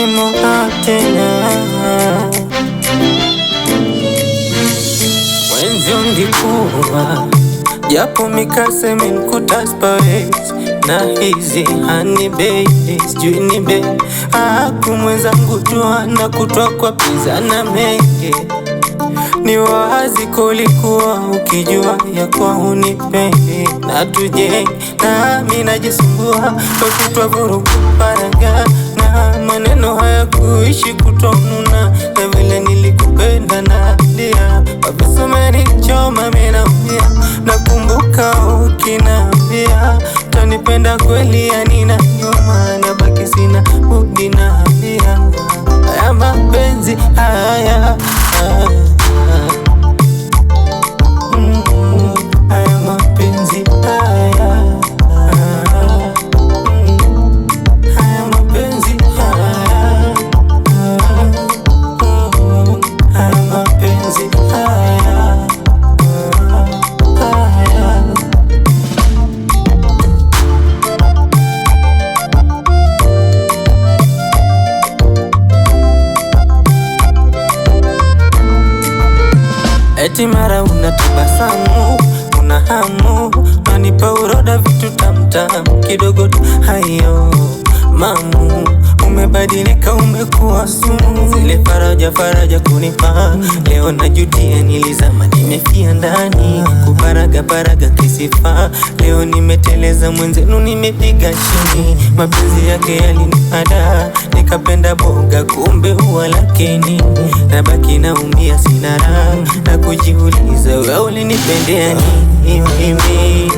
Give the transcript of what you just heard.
sinimona tena. Mwenzi ungekuwa japo mikase menkuta space na hizi honey baby sijui ni baby aku mwenzangu jua na kutoa kwa pizza na menge. Ni wazi kulikuwa ukijua ya kwa unipendi na tuje nami najisumbua kwa kutwa vurugu paraga na maneno haya kuishi kutonuna na vile nilikupenda na dia wapesa menichoma minaumia na kumbuka ukinaambia utanipenda kweli ya nina nyuma na baki sina budi naambia haya mapenzi haya haya mapenzi haya haya mapenzi haya haya mapenzi haya eti mara unatabasamu, una hamu, wanipa uroda vitu tamtam kidogo tu hayo mamu. Umebadilika umekuwa sumu, zile faraja kunipa leo najutia, nilizama nimefia ndani kuparaga kisifa. Leo nimeteleza mwenzenu nimepiga chini, mapenzi yake yalinipanda nikapenda boga kumbe huwa lakini nabaki naumia sina raha na kujiuliza wewe ulinipendea nini mimi.